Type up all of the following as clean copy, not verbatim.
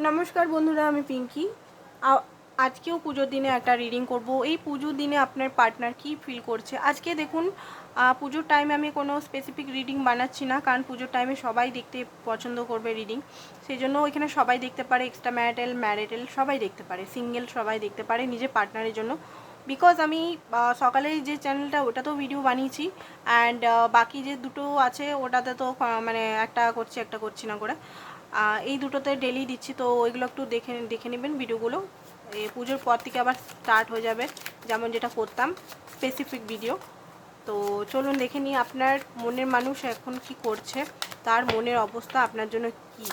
নমস্কার বন্ধুরা, আমি পিঙ্কি। আজকেও পুজোর দিনে একটা রিডিং করব। এই পুজোর দিনে আপনার পার্টনার কি ফিল করছে। আজকে দেখুন, পুজোর টাইমে আমি কোনো স্পেসিফিক রিডিং বানাচ্ছি না, কারণ পুজোর টাইমে সবাই দেখতে পছন্দ করবে রিডিং। সেই জন্য এখানে সবাই দেখতে পারে, এক্সট্রা ম্যারিটাল ম্যারিটাল সবাই দেখতে পারে, সিঙ্গেল সবাই দেখতে পারে নিজের পার্টনারের জন্য। বিকজ আমি সকালে যে চ্যানেলটা ওটাতেও ভিডিও বানিয়েছি, অ্যান্ড বাকি যে দুটো আছে ওটাতে তো মানে একটা করছি একটা করছি না করে, এই দুটোতে ডেলি দিচ্ছি। তো ওইগুলো একটু দেখে নেবেন ভিডিওগুলো। এই পুজোর পর থেকে আবার স্টার্ট হয়ে যাবে, যেমন যেটা করতাম স্পেসিফিক ভিডিও। তো চলুন দেখে নিই আপনার মনের মানুষ এখন কি করছে, তার মনের অবস্থা আপনার জন্য কি।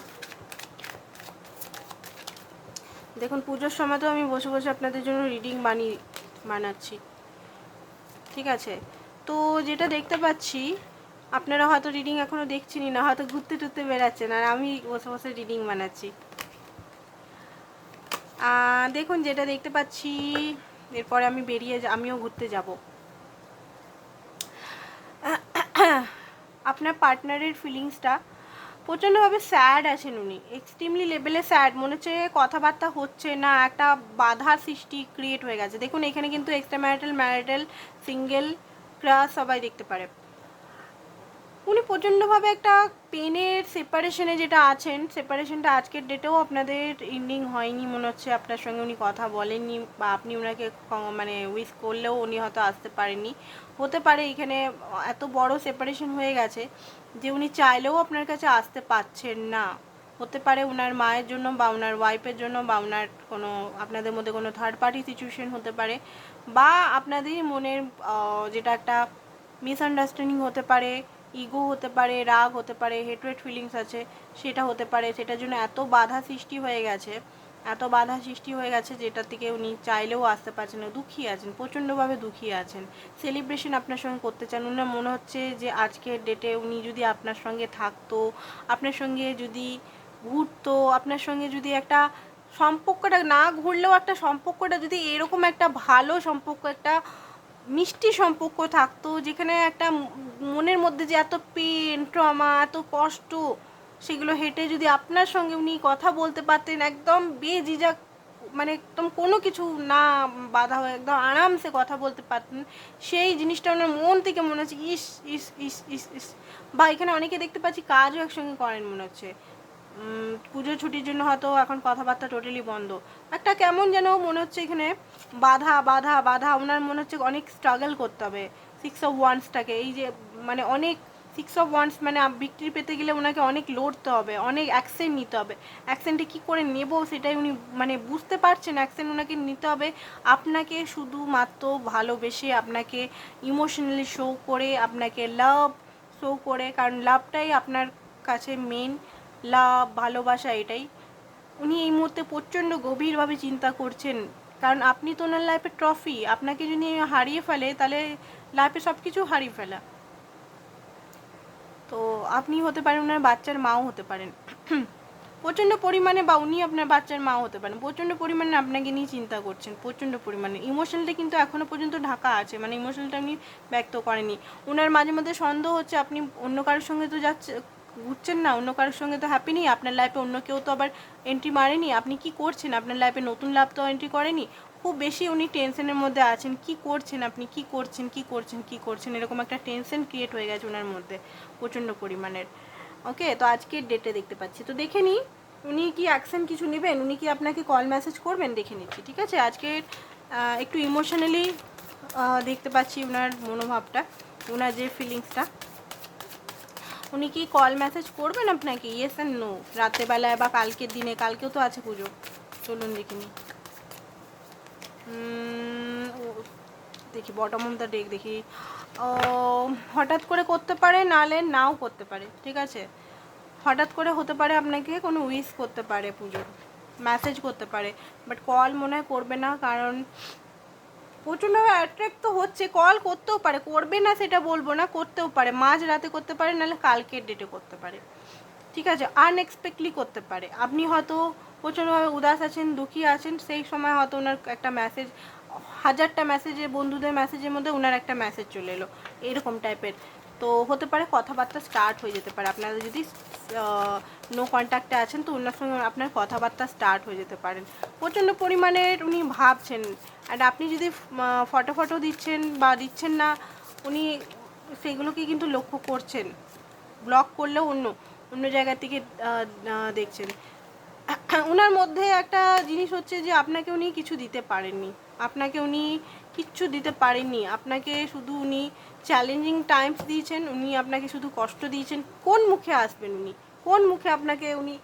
দেখুন, পুজোর সময় তো আমি বসে বসে আপনাদের জন্য রিডিং বানাচ্ছি, ঠিক আছে। তো যেটা দেখতে পাচ্ছি, আপনারা হয়তো রিডিং এখনও দেখছেনই না, হয়তো ঘুরতে টুরতে বেড়াচ্ছেন, আর আমি বসে বসে রিডিং বানাচ্ছি। দেখুন, যেটা দেখতে পাচ্ছি, এরপরে আমি আমিও ঘুরতে যাব। আপনার পার্টনারের ফিলিংসটা প্রচণ্ডভাবে স্যাড আছেন উনি, এক্সট্রিমলি লেভেলে স্যাড। মনে হচ্ছে কথাবার্তা হচ্ছে না, একটা বাধার সৃষ্টি ক্রিয়েট হয়ে গেছে। দেখুন, এখানে কিন্তু এক্সট্রা ম্যারিটাল সিঙ্গেল ক্রাশ সবাই দেখতে পারে। উনি প্রচণ্ডভাবে একটা পেনের সেপারেশনে যেটা আছেন, সেপারেশনটা আজকের ডেটেও আপনাদের এন্ডিং হয়নি মনে হচ্ছে। আপনার সঙ্গে উনি কথা বলেননি, বা আপনি ওনাকে মানে উইশ করলেও উনি হয়তো আসতে পারেননি। হতে পারে এখানে এত বড় সেপারেশন হয়ে গেছে যে উনি চাইলেও আপনার কাছে আসতে পারছেন না। হতে পারে ওনার মায়ের জন্য, বা ওনার ওয়াইফের জন্য, বা ওনার কোনো আপনাদের মধ্যে কোনো থার্ড পার্টি সিচুয়েশন হতে পারে, বা আপনাদের মনের যেটা একটা মিসআন্ডারস্ট্যান্ডিং হতে পারে, ইগো হতে পারে, রাগ হতে পারে, হেট্রেড ফিলিংস আছে, সেটা হতে পারে। সেটার জন্য এত বাধা সৃষ্টি হয়ে গেছে, যেটা থেকে উনি চাইলেও আসতে পারছেন না। দুঃখী আছেন, প্রচণ্ডভাবে দুঃখী আছেন। সেলিব্রেশন আপনার সঙ্গে করতে চান। উনার মনে হচ্ছে যে আজকের ডেটে উনি যদি আপনার সঙ্গে থাকতো, আপনার সঙ্গে যদি ঘুরতো, আপনার সঙ্গে যদি একটা সম্পর্কটা না ঘুরলেও একটা সম্পর্কটা যদি এরকম একটা ভালো সম্পর্ক, একটা মিষ্টি সম্পর্ক থাকতো, যেখানে একটা মনের মধ্যে যে এত পেন, ট্রমা, এত কষ্ট, সেগুলো হেঁটে যদি আপনার সঙ্গে উনি কথা বলতে পারতেন একদম বেঝিঝাক, মানে একদম কোনো কিছু না বাধা হয়ে একদম আরামসে কথা বলতে পারতেন, সেই জিনিসটা ওনার মন থেকে মনে হচ্ছে ইস ইস ইস ইস ইস। বা এখানে অনেকে দেখতে পাচ্ছি কাজও একসঙ্গে করেন মনে হচ্ছে। পুজো ছুটির জন্য হয়তো এখন কথাবার্তা টোটালি বন্ধ। একটা কেমন যেন মনে হচ্ছে এখানে বাধা বাধা বাধা। ওনার মনে হচ্ছে অনেক স্ট্রাগল করতে হবে সিক্স অফ ওয়ান্সটাকে, এই যে মানে অনেক সিক্স অফ ওয়ান্স মানে বিক্রি পেতে গেলে ওনাকে অনেক লড়তে হবে, অনেক অ্যাকশন নিতে হবে। অ্যাকশনটা কী করে নেব সেটাই উনি মানে বুঝতে পারছেন। অ্যাকশন ওনাকে নিতে হবে আপনাকে শুধুমাত্র ভালোবেসে, আপনাকে ইমোশনালি শো করে, আপনাকে লাভ শো করে, কারণ লাভটাই আপনার কাছে মেন। লাভ, ভালোবাসা, এটাই উনি এই মুহূর্তে প্রচণ্ড গভীরভাবে চিন্তা করছেন। কারণ আপনি তো ওনার লাইফে ট্রফি। আপনাকে যদি হারিয়ে ফেলে তাহলে লাইফে সব কিছু হারিয়ে ফেলা। তো আপনি হতে পারেন ওনার বাচ্চার মাও হতে পারেন প্রচণ্ড পরিমাণে, বা উনি আপনার বাচ্চার মাও হতে পারেন। প্রচণ্ড পরিমাণে আপনাকে নিয়ে চিন্তা করছেন, প্রচণ্ড পরিমাণে। ইমোশনালটা কিন্তু এখনও পর্যন্ত ঢাকা আছে, মানে ইমোশনালটা উনি ব্যক্ত করেনি। ওনার মাঝে মধ্যে সন্দেহ হচ্ছে আপনি অন্য কারোর সঙ্গে তো ঘুরছেন না, অন্য কারোর সঙ্গে তো হ্যাপি নেই, আপনার লাইফে অন্য কেউ তো আবার এন্ট্রি মারেনি। আপনি কি করছেন, আপনার লাইফে নতুন লাভ তো এন্ট্রি করেনি। খুব বেশি উনি টেনশনের মধ্যে আছেন, কি করছেন আপনি, কি করছেন, এরকম একটা টেনশন ক্রিয়েট হয়ে গেছে ওনার মধ্যে প্রচণ্ড পরিমাণের। ওকে, তো আজকের ডেটে দেখতে পাচ্ছি। তো দেখে নিই উনি কি অ্যাকশন কিছু নেবেন, উনি কি আপনাকে কল মেসেজ করবেন, দেখে নিচ্ছি, ঠিক আছে। আজকের একটু ইমোশনালি দেখতে পাচ্ছি ওনার মনোভাবটা, ওনার যে ফিলিংসটা। উনি কি কল মেসেজ করবেন আপনাকে, ইয়েস অ্যান্ড নো, রাত্রেবেলায় বা কালকের দিনে? কালকেও তো আছে পুজো, চলুন দেখে নিই। দেখি বটম অফ দ্য ডেক দেখি। হঠাৎ করে করতে পারে, নাহলে নাও করতে পারে, ঠিক আছে। হঠাৎ করে হতে পারে আপনাকে কোনো উইশ করতে পারে, পুজোর মেসেজ করতে পারে, বাট কল মনে হয় করবে না, কারণ প্রচণ্ডভাবে অ্যাট্রাক্ট তো হচ্ছে। কল করতেও পারে, করবে না সেটা বলবো না, করতেও পারে, মাঝ রাতে করতে পারে, নাহলে কালকের ডেটে করতে পারে, ঠিক আছে। আনএক্সপেক্টলি করতে পারে। আপনি হয়তো প্রচণ্ডভাবে উদাস আছেন, দুঃখী আছেন, সেই সময় হয়তো ওনার একটা মেসেজ, হাজারটা মেসেজে, বন্ধুদের মেসেজের মধ্যে ওনার একটা মেসেজ চলে এলো, এরকম টাইপের। তো হতে পারে কথাবার্তা স্টার্ট হয়ে যেতে পারে আপনাদের যদি নো কন্ট্যাক্টে আছেন, তো ওনার সঙ্গে আপনার কথাবার্তা স্টার্ট হয়ে যেতে পারেন। প্রচণ্ড পরিমাণের উনি ভাবছেন, অ্যান্ড আপনি যদি ফটো দিচ্ছেন বা দিচ্ছেন না, উনি সেগুলোকে কিন্তু লক্ষ্য করছেন। ব্লক করলেও অন্য জায়গা থেকে দেখছেন। ওনার মধ্যে একটা জিনিস হচ্ছে যে আপনাকে উনি কিছু দিতে পারেননি, আপনাকে উনি কিচ্ছু দিতে পারেননি। আপনাকে শুধু উনি চ্যালেঞ্জিং টাইমস দিয়েছেন, উনি আপনাকে শুধু কষ্ট দিয়েছেন। কোন মুখে আসবেন উনি, কোন মুখে আপনাকে উনি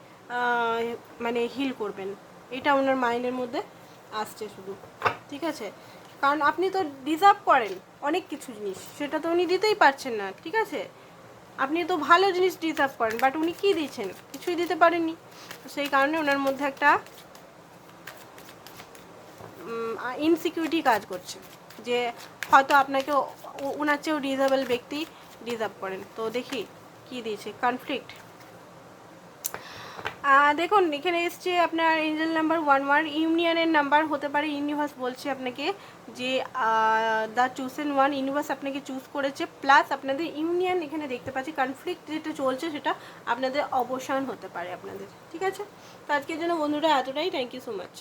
মানে হিল করবেন, এটা ওনার মাইন্ডের মধ্যে আসছে শুধু। ঠিক আছে, কারণ আপনি তো ডিজার্ভ করেন অনেক কিছু জিনিস, সেটা তো উনি দিতেই পারছেন না। ঠিক আছে, আপনি তো ভালো জিনিস ডিজার্ভ করেন, বাট উনি কী দিয়েছেন, কিছুই দিতে পারেননি। তো সেই কারণে ওনার মধ্যে একটা ইনসিকিউরিটি কাজ করছে, যে হয়তো আপনাকে ওনার চেয়েও ডিজাবেল ব্যক্তি ডিজার্ভ করেন। তো দেখি কি দিয়েছে কনফ্লিক্ট। দেখুন এখানে এসছে আপনার এঞ্জেল নাম্বার 11, ইউনিয়নের নাম্বার হতে পারে। ইউনিভার্স বলছে আপনাকে যে দ্য চুজেন ওয়ান, ইউনিভার্স আপনাকে চুজ করেছে, প্লাস আপনাদের ইউনিয়ন এখানে দেখতে পাচ্ছি। কনফ্লিক্ট যেটা চলছে সেটা আপনাদের অবসান হতে পারে আপনাদের। ঠিক আছে, তো আজকের জন্য বন্ধুরা এতটাই। Thank you so much.